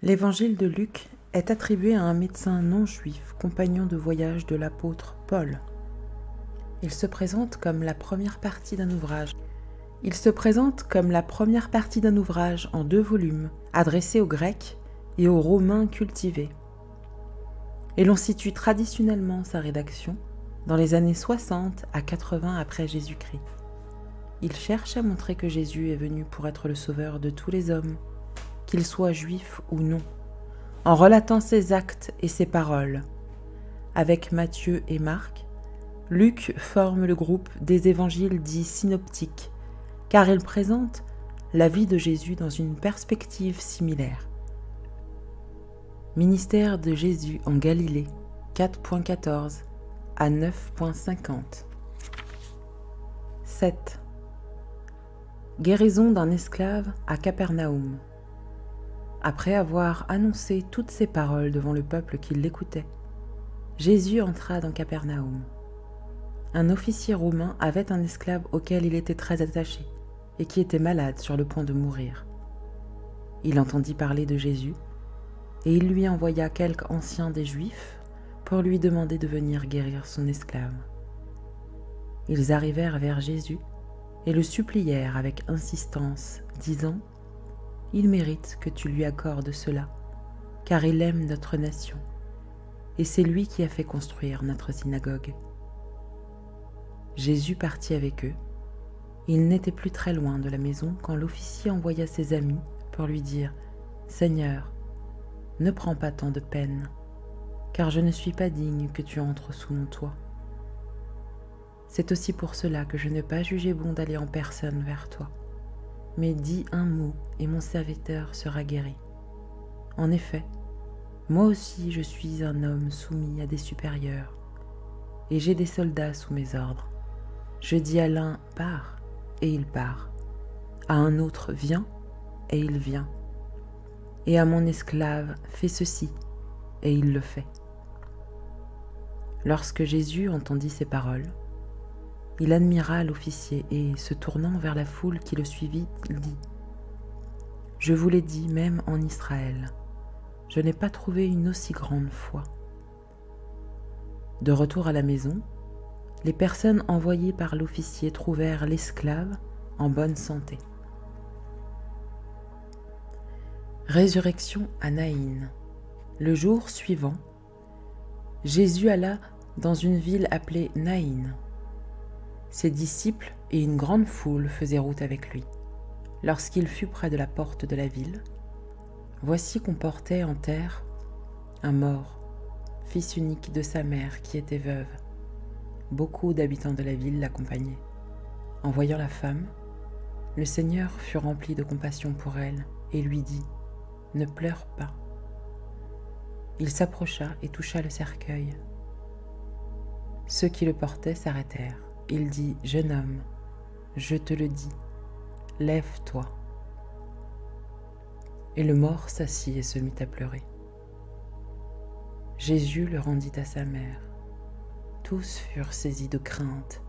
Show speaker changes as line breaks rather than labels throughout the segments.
L'évangile de Luc est attribué à un médecin non-juif, compagnon de voyage de l'apôtre Paul. Il se présente comme la première partie d'un ouvrage. En 2 volumes, adressé aux Grecs et aux Romains cultivés. Et l'on situe traditionnellement sa rédaction dans les années 60 à 80 après Jésus-Christ. Il cherche à montrer que Jésus est venu pour être le sauveur de tous les hommes, qu'ils soient juifs ou non, en relatant ses actes et ses paroles. Avec Matthieu et Marc, Luc forme le groupe des évangiles dits synoptiques, car il présente la vie de Jésus dans une perspective similaire. Ministère de Jésus en Galilée, 4.14 à 9.50. 7. Guérison d'un esclave à Capernaum. Après avoir annoncé toutes ces paroles devant le peuple qui l'écoutait, Jésus entra dans Capernaum. Un officier romain avait un esclave auquel il était très attaché et qui était malade sur le point de mourir. Il entendit parler de Jésus et il lui envoya quelques anciens des Juifs pour lui demander de venir guérir son esclave. Ils arrivèrent vers Jésus et le supplièrent avec insistance, disant « Il mérite que tu lui accordes cela, car il aime notre nation, et c'est lui qui a fait construire notre synagogue. » Jésus partit avec eux. Il n'était plus très loin de la maison quand l'officier envoya ses amis pour lui dire « Seigneur, ne prends pas tant de peine, car je ne suis pas digne que tu entres sous mon toit. C'est aussi pour cela que je n'ai pas jugé bon d'aller en personne vers toi. Mais dis un mot et mon serviteur sera guéri. En effet, moi aussi je suis un homme soumis à des supérieurs, et j'ai des soldats sous mes ordres. Je dis à l'un « pars » et il part, à un autre « viens » et il vient, et à mon esclave « fais ceci » et il le fait. Lorsque Jésus entendit ces paroles, il admira l'officier et, se tournant vers la foule qui le suivit, il dit « Je vous l'ai dit même en Israël, je n'ai pas trouvé une aussi grande foi. » De retour à la maison, les personnes envoyées par l'officier trouvèrent l'esclave en bonne santé. Résurrection à Naïn. Le jour suivant, Jésus alla dans une ville appelée Naïn. Ses disciples et une grande foule faisaient route avec lui. Lorsqu'il fut près de la porte de la ville, voici qu'on portait en terre un mort, fils unique de sa mère qui était veuve. Beaucoup d'habitants de la ville l'accompagnaient. En voyant la femme, le Seigneur fut rempli de compassion pour elle et lui dit « Ne pleure pas ». Il s'approcha et toucha le cercueil. Ceux qui le portaient s'arrêtèrent. Il dit « Jeune homme, je te le dis, lève-toi. » Et le mort s'assit et se mit à pleurer. Jésus le rendit à sa mère. Tous furent saisis de crainte,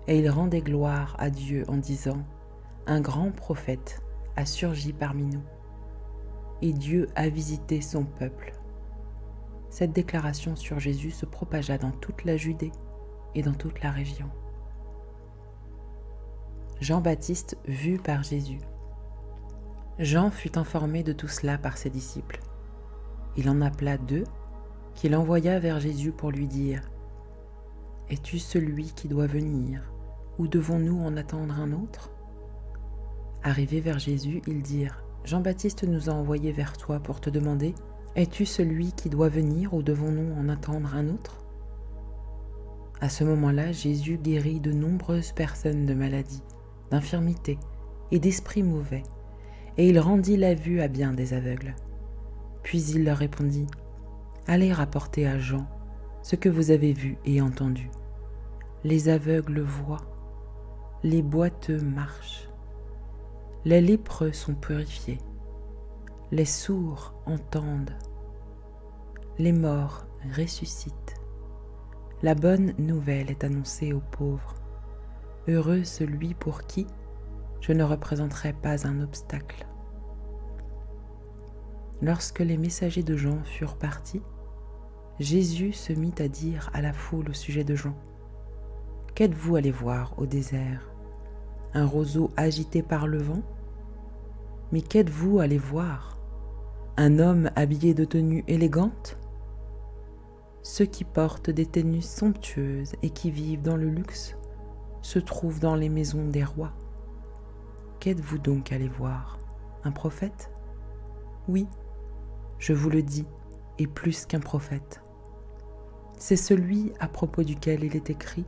et ils rendaient gloire à Dieu en disant « Un grand prophète a surgi parmi nous, et Dieu a visité son peuple. » Cette déclaration sur Jésus se propagea dans toute la Judée et dans toute la région. Jean-Baptiste vu par Jésus. Jean fut informé de tout cela par ses disciples. Il en appela 2 qu'il envoya vers Jésus pour lui dire « Es-tu celui qui doit venir, ou devons-nous en attendre un autre ?» Arrivés vers Jésus, ils dirent « Jean-Baptiste nous a envoyés vers toi pour te demander « Es-tu celui qui doit venir, ou devons-nous en attendre un autre ?» À ce moment-là, Jésus guérit de nombreuses personnes de maladies, d'infirmités et d'esprits mauvais, et il rendit la vue à bien des aveugles. Puis il leur répondit « Allez rapporter à Jean ce que vous avez vu et entendu. Les aveugles voient, les boiteux marchent, les lépreux sont purifiés, les sourds entendent, les morts ressuscitent. La bonne nouvelle est annoncée aux pauvres. Heureux celui pour qui je ne représenterai pas un obstacle. » Lorsque les messagers de Jean furent partis, Jésus se mit à dire à la foule au sujet de Jean : « Qu'êtes-vous allés voir au désert ? Un roseau agité par le vent ? Mais qu'êtes-vous allés voir ? Un homme habillé de tenues élégantes ? Ceux qui portent des tenues somptueuses et qui vivent dans le luxe se trouvent dans les maisons des rois. Qu'êtes-vous donc allés voir ? Un prophète ? Oui, je vous le dis, et plus qu'un prophète. C'est celui à propos duquel il est écrit :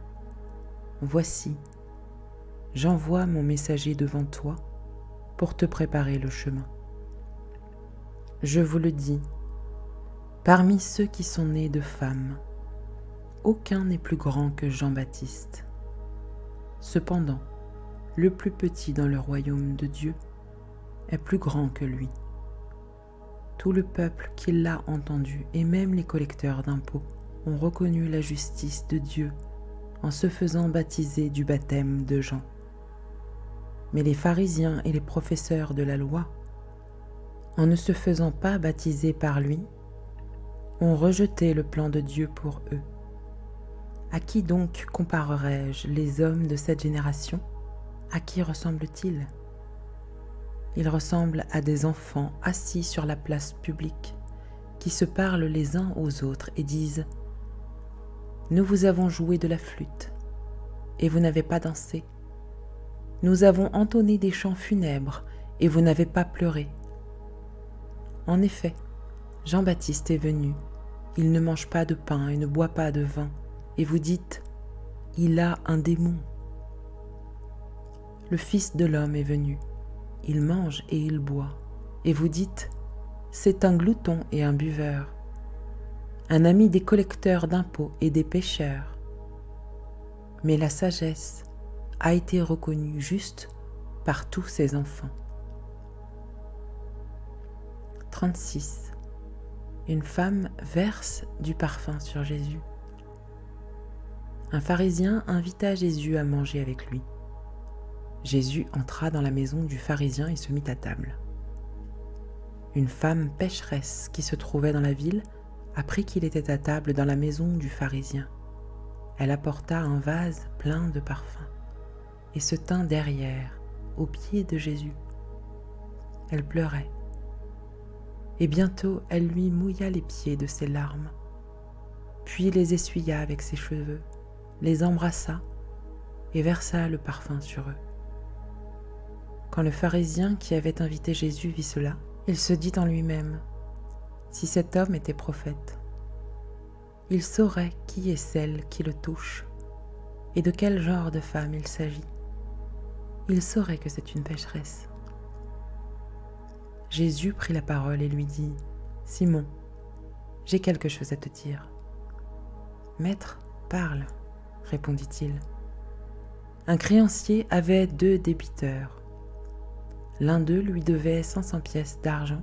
« Voici, j'envoie mon messager devant toi pour te préparer le chemin. » Je vous le dis, parmi ceux qui sont nés de femmes, aucun n'est plus grand que Jean-Baptiste. Cependant, le plus petit dans le royaume de Dieu est plus grand que lui. Tout le peuple qui l'a entendu, et même les collecteurs d'impôts, ont reconnu la justice de Dieu en se faisant baptiser du baptême de Jean. Mais les pharisiens et les professeurs de la loi, en ne se faisant pas baptiser par lui, ont rejeté le plan de Dieu pour eux. À qui donc comparerai-je les hommes de cette génération ? À qui ressemblent-ils ? Ils ressemblent à des enfants assis sur la place publique, qui se parlent les uns aux autres et disent : « Nous vous avons joué de la flûte, et vous n'avez pas dansé. Nous avons entonné des chants funèbres, et vous n'avez pas pleuré. » En effet, Jean-Baptiste est venu, il ne mange pas de pain et ne boit pas de vin, et vous dites : « Il a un démon. » Le Fils de l'homme est venu, il mange et il boit, et vous dites : « C'est un glouton et un buveur, un ami des collecteurs d'impôts et des pécheurs. » Mais la sagesse a été reconnue juste par tous ses enfants. 36. Une femme verse du parfum sur Jésus. Un pharisien invita Jésus à manger avec lui. Jésus entra dans la maison du pharisien et se mit à table. Une femme pécheresse qui se trouvait dans la ville apprit qu'il était à table dans la maison du pharisien. Elle apporta un vase plein de parfums et se tint derrière, aux pieds de Jésus. Elle pleurait. Et bientôt elle lui mouilla les pieds de ses larmes, puis les essuya avec ses cheveux, les embrassa et versa le parfum sur eux. Quand le pharisien qui avait invité Jésus vit cela, il se dit en lui-même : si cet homme était prophète, il saurait qui est celle qui le touche et de quel genre de femme il s'agit. Il saurait que c'est une pécheresse. Jésus prit la parole et lui dit : « Simon, j'ai quelque chose à te dire. »« Maître, parle, » répondit-il. Un créancier avait 2 débiteurs. L'un d'eux lui devait 500 pièces d'argent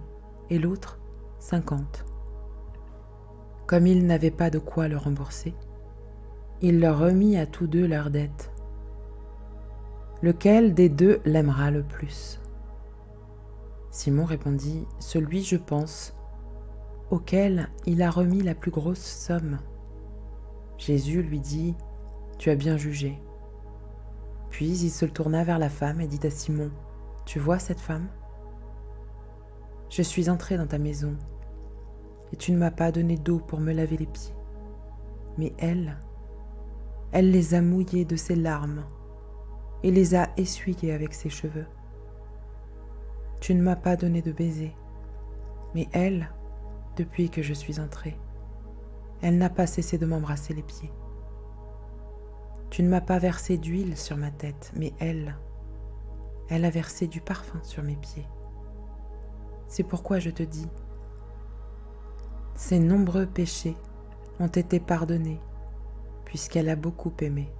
et l'autre 50. Comme il n'avait pas de quoi le rembourser, il leur remit à tous 2 leur dette. Lequel des 2 l'aimera le plus ? Simon répondit : celui, je pense, auquel il a remis la plus grosse somme. Jésus lui dit : tu as bien jugé. Puis il se tourna vers la femme et dit à Simon : tu vois cette femme ? Je suis entré dans ta maison, et tu ne m'as pas donné d'eau pour me laver les pieds. Mais elle les a mouillés de ses larmes et les a essuyés avec ses cheveux. Tu ne m'as pas donné de baiser, mais elle, depuis que je suis entré, elle n'a pas cessé de m'embrasser les pieds. Tu ne m'as pas versé d'huile sur ma tête, mais elle a versé du parfum sur mes pieds. C'est pourquoi je te dis, ses nombreux péchés ont été pardonnés, puisqu'elle a beaucoup aimé.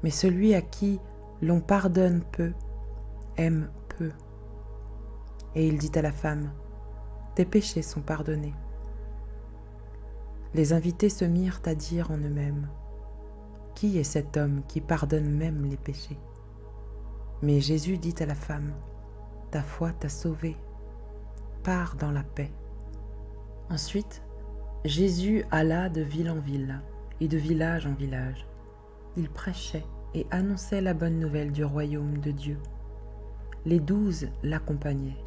Mais celui à qui l'on pardonne peu, aime peu. Et il dit à la femme : tes péchés sont pardonnés. Les invités se mirent à dire en eux-mêmes : qui est cet homme qui pardonne même les péchés ? Mais Jésus dit à la femme : ta foi t'a sauvée. part dans la paix. Ensuite, Jésus alla de ville en ville et de village en village. Il prêchait et annonçait la bonne nouvelle du royaume de Dieu. Les 12 l'accompagnaient,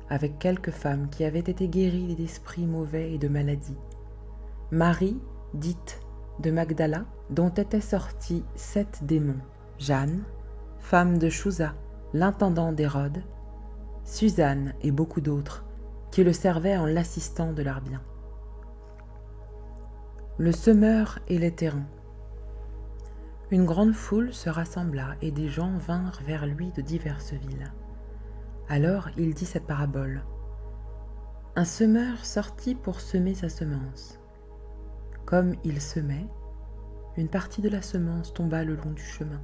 avec quelques femmes qui avaient été guéries d'esprits mauvais et de maladies. Marie, dite de Magdala, dont étaient sortis 7 démons. Jeanne, femme de Chouza, l'intendant d'Hérode, Suzanne et beaucoup d'autres, qui le servaient en l'assistant de leurs biens. Le semeur et les terrains. Une grande foule se rassembla et des gens vinrent vers lui de diverses villes. Alors il dit cette parabole. Un semeur sortit pour semer sa semence. Comme il semait, une partie de la semence tomba le long du chemin.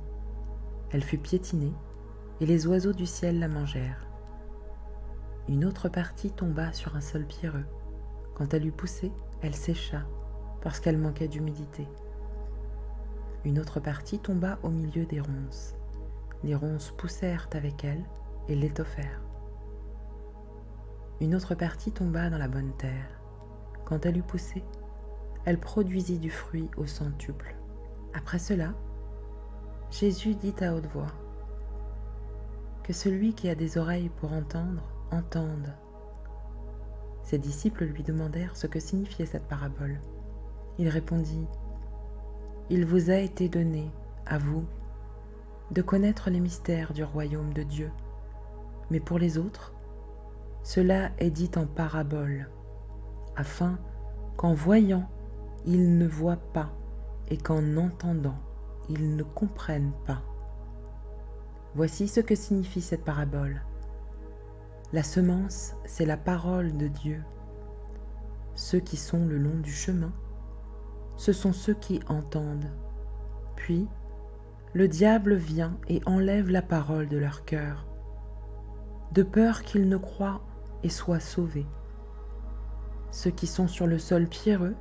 Elle fut piétinée et les oiseaux du ciel la mangèrent. Une autre partie tomba sur un sol pierreux. Quand elle eut poussé, elle sécha parce qu'elle manquait d'humidité. Une autre partie tomba au milieu des ronces. Les ronces poussèrent avec elle et l'étoffèrent. Une autre partie tomba dans la bonne terre. Quand elle eut poussé, elle produisit du fruit au centuple. Après cela, Jésus dit à haute voix, « Que celui qui a des oreilles pour entendre, entende. » Ses disciples lui demandèrent ce que signifiait cette parabole. Il répondit, « Il vous a été donné, à vous, de connaître les mystères du royaume de Dieu, mais pour les autres, cela est dit en parabole, afin qu'en voyant, ils ne voient pas et qu'en entendant, ils ne comprennent pas. Voici ce que signifie cette parabole. La semence, c'est la parole de Dieu. Ceux qui sont le long du chemin, ce sont ceux qui entendent. Puis, le diable vient et enlève la parole de leur cœur, de peur qu'ils ne croient et soient sauvés. Ceux qui sont sur le sol pierreux,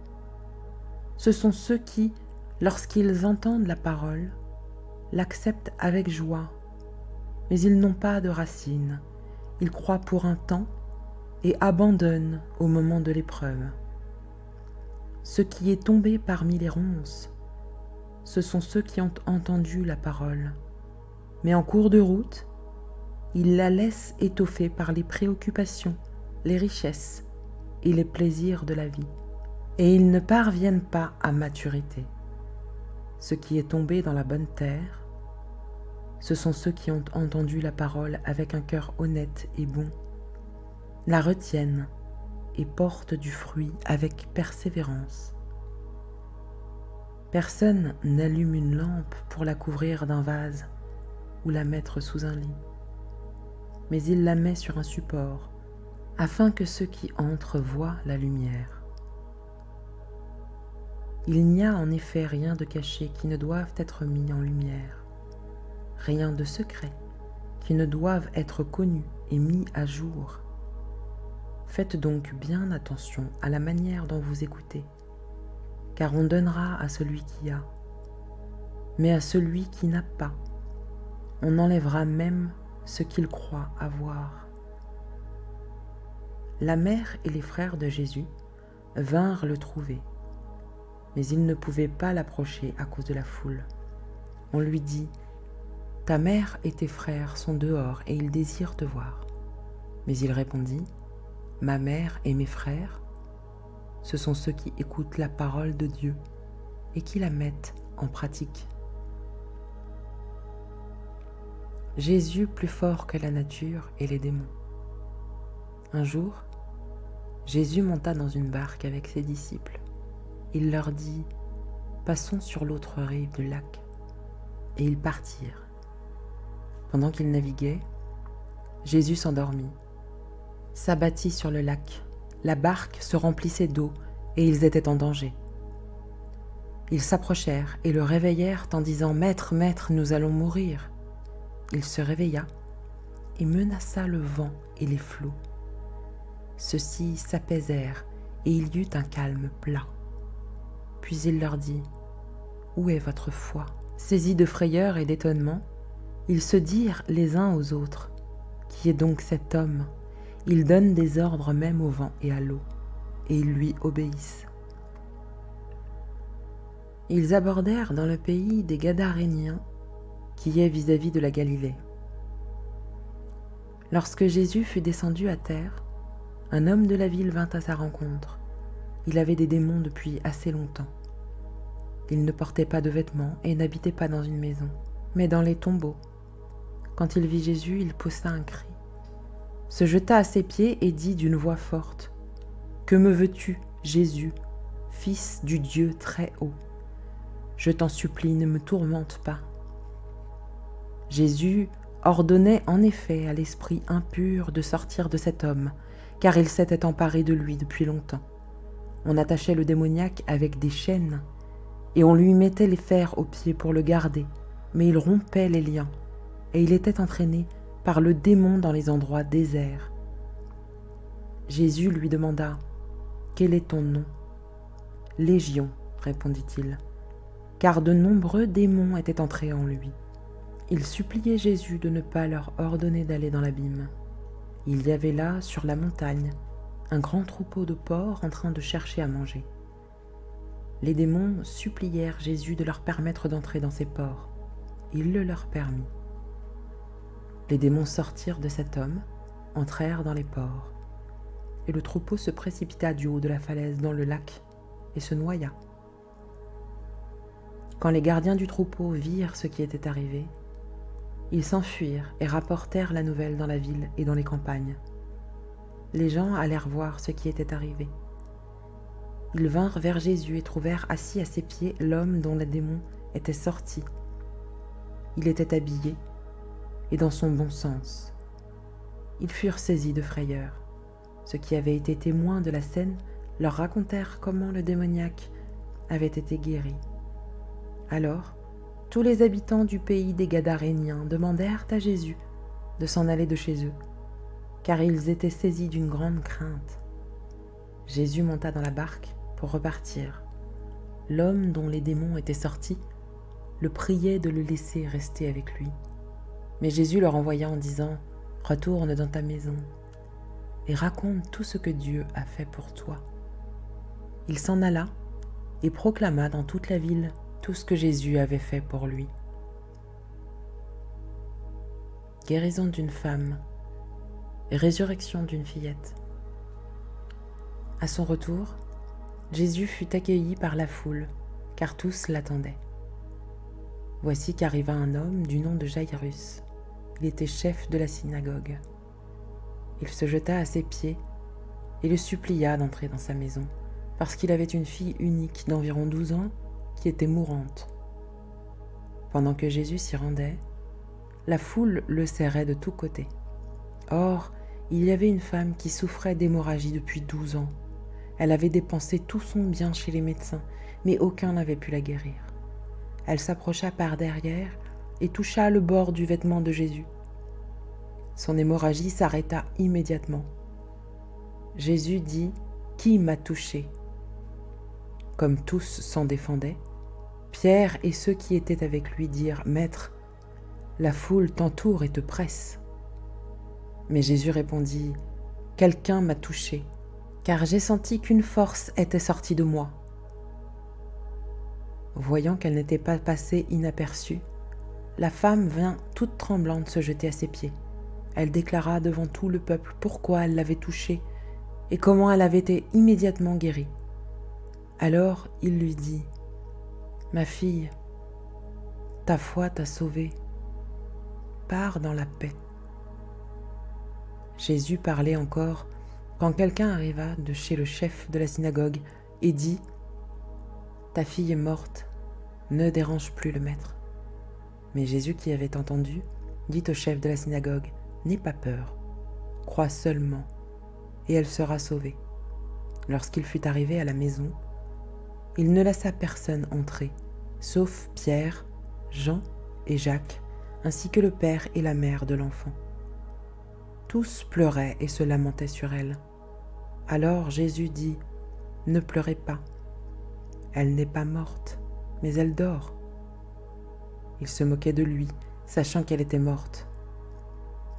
ce sont ceux qui, lorsqu'ils entendent la parole, l'acceptent avec joie, mais ils n'ont pas de racines. Ils croient pour un temps et abandonnent au moment de l'épreuve. Ce qui est tombé parmi les ronces, ce sont ceux qui ont entendu la parole, mais en cours de route, ils la laissent étoffer par les préoccupations, les richesses et les plaisirs de la vie, et ils ne parviennent pas à maturité. Ce qui est tombé dans la bonne terre, ce sont ceux qui ont entendu la parole avec un cœur honnête et bon, la retiennent et portent du fruit avec persévérance. Personne n'allume une lampe pour la couvrir d'un vase ou la mettre sous un lit, mais il la met sur un support, afin que ceux qui entrent voient la lumière. Il n'y a en effet rien de caché qui ne doive être mis en lumière, rien de secret qui ne doive être connu et mis à jour. Faites donc bien attention à la manière dont vous écoutez, car on donnera à celui qui a, mais à celui qui n'a pas, on enlèvera même ce qu'il croit avoir. La mère et les frères de Jésus vinrent le trouver, mais ils ne pouvaient pas l'approcher à cause de la foule. On lui dit, « Ta mère et tes frères sont dehors et ils désirent te voir. » Mais il répondit, « Ma mère et mes frères, ce sont ceux qui écoutent la parole de Dieu et qui la mettent en pratique. » Jésus plus fort que la nature et les démons. Un jour, Jésus monta dans une barque avec ses disciples. Il leur dit, « Passons sur l'autre rive du lac. » Et ils partirent. Pendant qu'ils naviguaient, Jésus s'endormit, s'abattit sur le lac. La barque se remplissait d'eau et ils étaient en danger. Ils s'approchèrent et le réveillèrent en disant, « Maître, Maître, nous allons mourir. » Il se réveilla et menaça le vent et les flots. Ceux-ci s'apaisèrent et il y eut un calme plat. Puis il leur dit, « Où est votre foi ?» Saisis de frayeur et d'étonnement, ils se dirent les uns aux autres, « Qui est donc cet homme ? Il donne des ordres même au vent et à l'eau, et ils lui obéissent. Ils abordèrent dans le pays des Gadaréniens, qui est vis-à-vis de la Galilée. Lorsque Jésus fut descendu à terre, un homme de la ville vint à sa rencontre. Il avait des démons depuis assez longtemps. Il ne portait pas de vêtements et n'habitait pas dans une maison, mais dans les tombeaux. Quand il vit Jésus, il poussa un cri, se jeta à ses pieds et dit d'une voix forte, « Que me veux-tu, Jésus, Fils du Dieu très haut? Je t'en supplie, ne me tourmente pas. » Jésus ordonnait en effet à l'esprit impur de sortir de cet homme, car il s'était emparé de lui depuis longtemps. On attachait le démoniaque avec des chaînes, et on lui mettait les fers aux pieds pour le garder, mais il rompait les liens, et il était entraîné par le démon dans les endroits déserts. Jésus lui demanda, « Quel est ton nom ?» « Légion, répondit-il, car de nombreux démons étaient entrés en lui. Il suppliait Jésus de ne pas leur ordonner d'aller dans l'abîme. Il y avait là, sur la montagne, un grand troupeau de porcs en train de chercher à manger. Les démons supplièrent Jésus de leur permettre d'entrer dans ces porcs. Il le leur permit. Les démons sortirent de cet homme, entrèrent dans les porcs, et le troupeau se précipita du haut de la falaise dans le lac et se noya. Quand les gardiens du troupeau virent ce qui était arrivé, ils s'enfuirent et rapportèrent la nouvelle dans la ville et dans les campagnes. Les gens allèrent voir ce qui était arrivé. Ils vinrent vers Jésus et trouvèrent assis à ses pieds l'homme dont le démon était sorti. Il était habillé et dans son bon sens. Ils furent saisis de frayeur. Ceux qui avaient été témoins de la scène leur racontèrent comment le démoniaque avait été guéri. Alors, tous les habitants du pays des Gadaréniens demandèrent à Jésus de s'en aller de chez eux, car ils étaient saisis d'une grande crainte. Jésus monta dans la barque pour repartir. L'homme dont les démons étaient sortis le priait de le laisser rester avec lui. Mais Jésus le renvoya en disant, « Retourne dans ta maison et raconte tout ce que Dieu a fait pour toi. » Il s'en alla et proclama dans toute la ville tout ce que Jésus avait fait pour lui. Guérison d'une femme et résurrection d'une fillette. À son retour, Jésus fut accueilli par la foule, car tous l'attendaient. Voici qu'arriva un homme du nom de Jaïrus. Il était chef de la synagogue. Il se jeta à ses pieds et le supplia d'entrer dans sa maison, parce qu'il avait une fille unique d'environ 12 ans qui était mourante. Pendant que Jésus s'y rendait, la foule le serrait de tous côtés. Or, il y avait une femme qui souffrait d'hémorragie depuis 12 ans. Elle avait dépensé tout son bien chez les médecins, mais aucun n'avait pu la guérir. Elle s'approcha par derrière et toucha le bord du vêtement de Jésus. Son hémorragie s'arrêta immédiatement. Jésus dit, « Qui m'a touché ?» Comme tous s'en défendaient, Pierre et ceux qui étaient avec lui dirent, « Maître, la foule t'entoure et te presse. » Mais Jésus répondit, « Quelqu'un m'a touché, car j'ai senti qu'une force était sortie de moi. » Voyant qu'elle n'était pas passée inaperçue, la femme vint toute tremblante se jeter à ses pieds. Elle déclara devant tout le peuple pourquoi elle l'avait touchée et comment elle avait été immédiatement guérie. Alors il lui dit, « Ma fille, ta foi t'a sauvée. Pars dans la paix. » Jésus parlait encore quand quelqu'un arriva de chez le chef de la synagogue et dit, « Ta fille est morte, ne dérange plus le maître. » Mais Jésus qui avait entendu, dit au chef de la synagogue, « N'aie pas peur, crois seulement, et elle sera sauvée. » Lorsqu'il fut arrivé à la maison, il ne laissa personne entrer, sauf Pierre, Jean et Jacques, ainsi que le père et la mère de l'enfant. Tous pleuraient et se lamentaient sur elle. Alors Jésus dit, « Ne pleurez pas, elle n'est pas morte, mais elle dort. » Il se moquait de lui, sachant qu'elle était morte.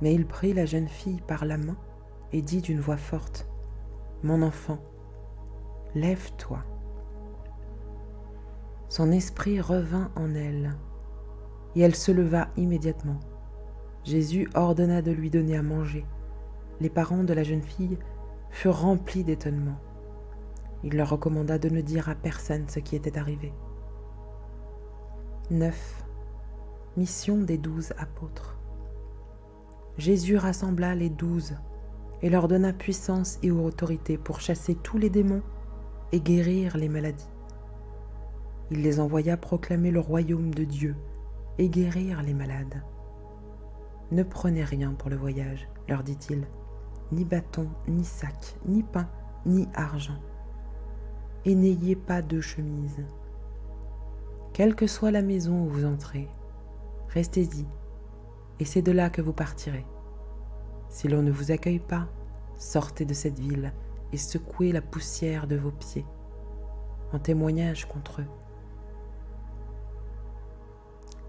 Mais il prit la jeune fille par la main et dit d'une voix forte, « Mon enfant, lève-toi. » Son esprit revint en elle, et elle se leva immédiatement. Jésus ordonna de lui donner à manger. Les parents de la jeune fille furent remplis d'étonnement. Il leur recommanda de ne dire à personne ce qui était arrivé. 9. Mission des 12 apôtres. Jésus rassembla les 12 et leur donna puissance et autorité pour chasser tous les démons et guérir les maladies. Il les envoya proclamer le royaume de Dieu et guérir les malades. « Ne prenez rien pour le voyage, leur dit-il, ni bâton, ni sac, ni pain, ni argent. Et n'ayez pas de chemise. Quelle que soit la maison où vous entrez, restez-y, et c'est de là que vous partirez. Si l'on ne vous accueille pas, sortez de cette ville et secouez la poussière de vos pieds, en témoignage contre eux. »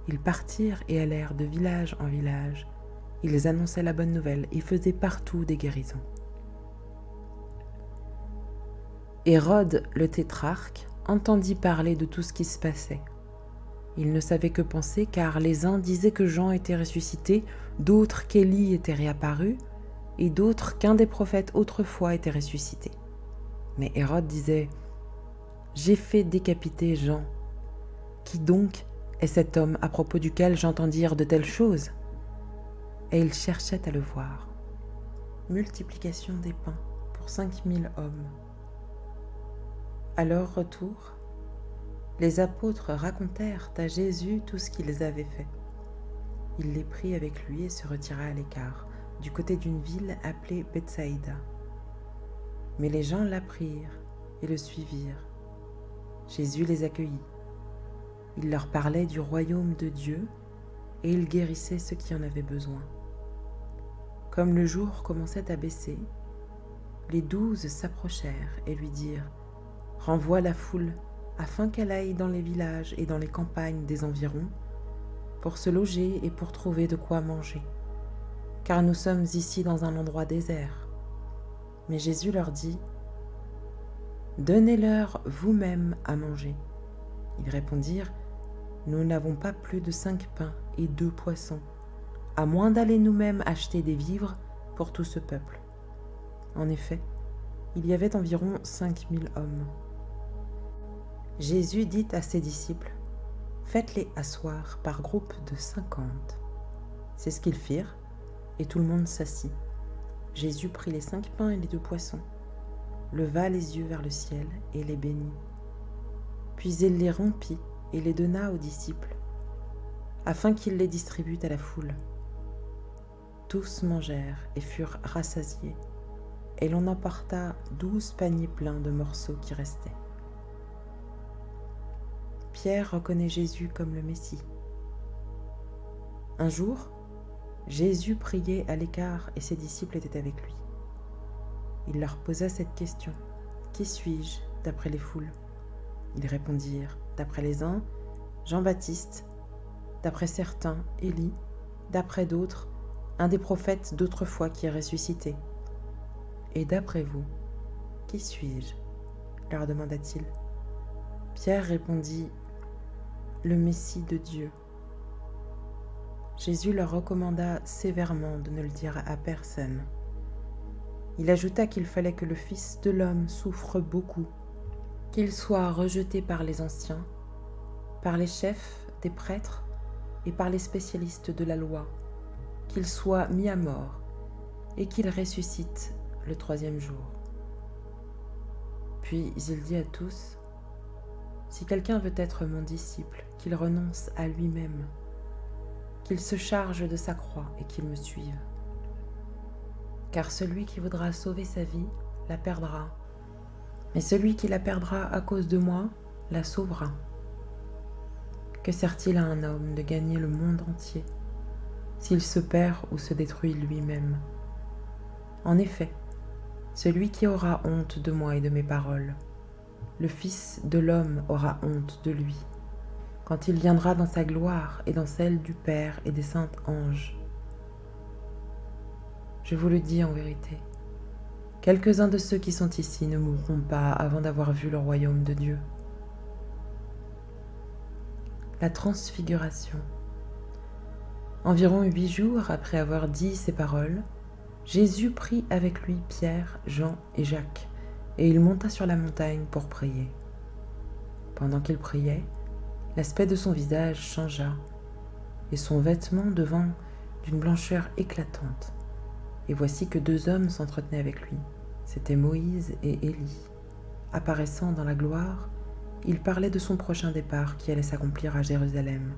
Ils partirent et allèrent de village en village. Ils annonçaient la bonne nouvelle et faisaient partout des guérisons. Hérode, le tétrarque, entendit parler de tout ce qui se passait. Il ne savait que penser, car les uns disaient que Jean était ressuscité, d'autres qu'Élie était réapparu, et d'autres qu'un des prophètes autrefois était ressuscité. Mais Hérode disait « J'ai fait décapiter Jean. Qui donc est cet homme à propos duquel j'entends dire de telles choses ?» Et il cherchait à le voir. Multiplication des pains pour 5000 hommes. À leur retour, les apôtres racontèrent à Jésus tout ce qu'ils avaient fait. Il les prit avec lui et se retira à l'écart, du côté d'une ville appelée Bethsaïda. Mais les gens l'apprirent et le suivirent. Jésus les accueillit. Il leur parlait du royaume de Dieu et il guérissait ceux qui en avaient besoin. Comme le jour commençait à baisser, les 12 s'approchèrent et lui dirent « Renvoie la foule afin qu'elle aille dans les villages et dans les campagnes des environs pour se loger et pour trouver de quoi manger, car nous sommes ici dans un endroit désert. » Mais Jésus leur dit « Donnez-leur vous-même à manger. » Ils répondirent « Nous n'avons pas plus de 5 pains et 2 poissons, à moins d'aller nous-mêmes acheter des vivres pour tout ce peuple. » En effet, il y avait environ 5000 hommes. Jésus dit à ses disciples « Faites-les asseoir par groupe de 50. » C'est ce qu'ils firent, et tout le monde s'assit. Jésus prit les 5 pains et les 2 poissons, leva les yeux vers le ciel et les bénit. Puis il les rompit et les donna aux disciples, afin qu'ils les distribuent à la foule. Tous mangèrent et furent rassasiés, et l'on emporta 12 paniers pleins de morceaux qui restaient. Pierre reconnaît Jésus comme le Messie. Un jour, Jésus priait à l'écart et ses disciples étaient avec lui. Il leur posa cette question : « Qui suis-je d'après les foules ?» Ils répondirent, d'après les uns, Jean-Baptiste, d'après certains, Élie, d'après d'autres, un des prophètes d'autrefois qui est ressuscité. « Et d'après vous, qui suis-je » leur demanda-t-il. Pierre répondit, « Le Messie de Dieu. » Jésus leur recommanda sévèrement de ne le dire à personne. Il ajouta qu'il fallait que le Fils de l'homme souffre beaucoup, qu'il soit rejeté par les anciens, par les chefs des prêtres et par les spécialistes de la loi, qu'il soit mis à mort et qu'il ressuscite le 3e jour. Puis il dit à tous, « Si quelqu'un veut être mon disciple, qu'il renonce à lui-même, qu'il se charge de sa croix et qu'il me suive. Car celui qui voudra sauver sa vie la perdra, mais celui qui la perdra à cause de moi la sauvera. Que sert-il à un homme de gagner le monde entier s'il se perd ou se détruit lui-même? En effet, celui qui aura honte de moi et de mes paroles, le Fils de l'homme aura honte de lui, quand il viendra dans sa gloire et dans celle du Père et des saints anges. Je vous le dis en vérité, quelques-uns de ceux qui sont ici ne mourront pas avant d'avoir vu le royaume de Dieu. La transfiguration. Environ 8 jours après avoir dit ces paroles, Jésus prit avec lui Pierre, Jean et Jacques, et il monta sur la montagne pour prier. Pendant qu'il priait, l'aspect de son visage changea, et son vêtement devint d'une blancheur éclatante. Et voici que 2 hommes s'entretenaient avec lui. C'étaient Moïse et Élie. Apparaissant dans la gloire, ils parlaient de son prochain départ qui allait s'accomplir à Jérusalem.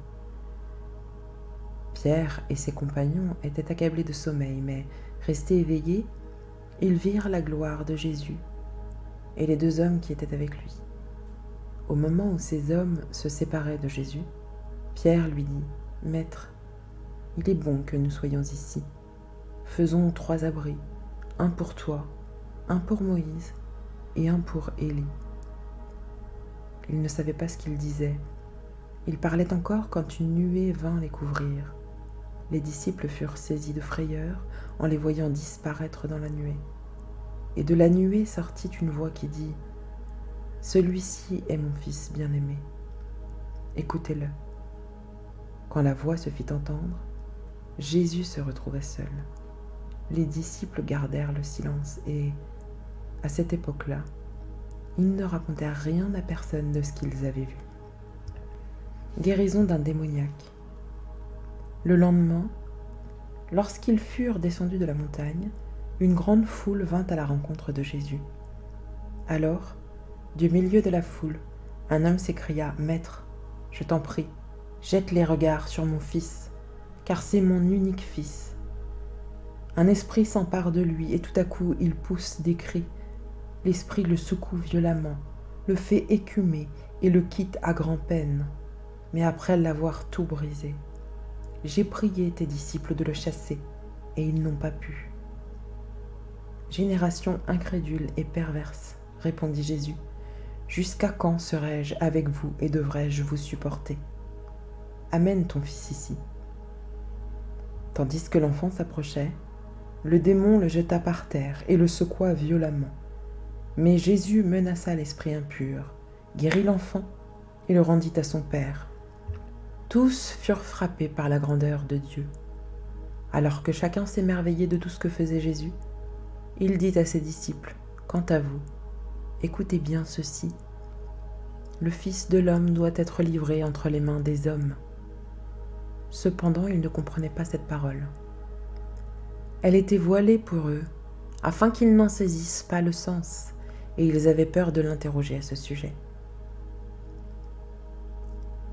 Pierre et ses compagnons étaient accablés de sommeil, mais, restés éveillés, ils virent la gloire de Jésus et les 2 hommes qui étaient avec lui. Au moment où ces hommes se séparaient de Jésus, Pierre lui dit : « Maître, il est bon que nous soyons ici. Faisons 3 abris, un pour toi, un pour Moïse et un pour Élie. » Ils ne savaient pas ce qu'ils disaient. Ils parlaient encore quand une nuée vint les couvrir. Les disciples furent saisis de frayeur en les voyant disparaître dans la nuée. Et de la nuée sortit une voix qui dit : « Celui-ci est mon Fils bien-aimé. Écoutez-le. » Quand la voix se fit entendre, Jésus se retrouvait seul. Les disciples gardèrent le silence et, à cette époque-là, ils ne racontèrent rien à personne de ce qu'ils avaient vu. Guérison d'un démoniaque. Le lendemain, lorsqu'ils furent descendus de la montagne, une grande foule vint à la rencontre de Jésus. Alors, du milieu de la foule, un homme s'écria : « Maître, je t'en prie, jette les regards sur mon fils, car c'est mon unique fils. Un esprit s'empare de lui et tout à coup il pousse des cris. L'esprit le secoue violemment, le fait écumer et le quitte à grand-peine. Mais après l'avoir tout brisé, j'ai prié tes disciples de le chasser, et ils n'ont pas pu. » « Génération incrédule et perverse, répondit Jésus, jusqu'à quand serai-je avec vous et devrais-je vous supporter? Amène ton fils ici. » Tandis que l'enfant s'approchait, le démon le jeta par terre et le secoua violemment. Mais Jésus menaça l'esprit impur, guérit l'enfant et le rendit à son père. Tous furent frappés par la grandeur de Dieu. Alors que chacun s'émerveillait de tout ce que faisait Jésus, il dit à ses disciples : « Quant à vous, écoutez bien ceci. Le Fils de l'homme doit être livré entre les mains des hommes. » Cependant, ils ne comprenaient pas cette parole. Elle était voilée pour eux, afin qu'ils n'en saisissent pas le sens, et ils avaient peur de l'interroger à ce sujet.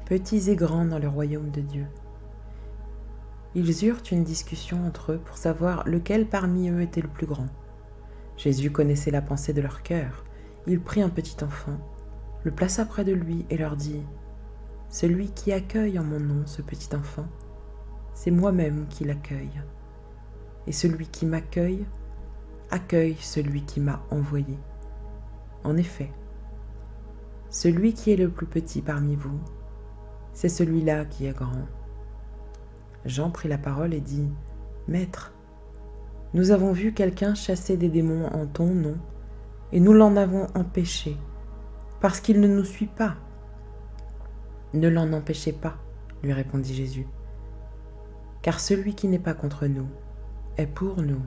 Petits et grands dans le royaume de Dieu. Ils eurent une discussion entre eux pour savoir lequel parmi eux était le plus grand. Jésus connaissait la pensée de leur cœur. Il prit un petit enfant, le plaça près de lui et leur dit : « Celui qui accueille en mon nom ce petit enfant, c'est moi-même qui l'accueille. Et celui qui m'accueille, accueille celui qui m'a envoyé. En effet, celui qui est le plus petit parmi vous, c'est celui-là qui est grand. » Jean prit la parole et dit : « Maître, nous avons vu quelqu'un chasser des démons en ton nom, et nous l'en avons empêché, parce qu'il ne nous suit pas. » « Ne l'en empêchez pas, lui répondit Jésus, car celui qui n'est pas contre nous est pour nous.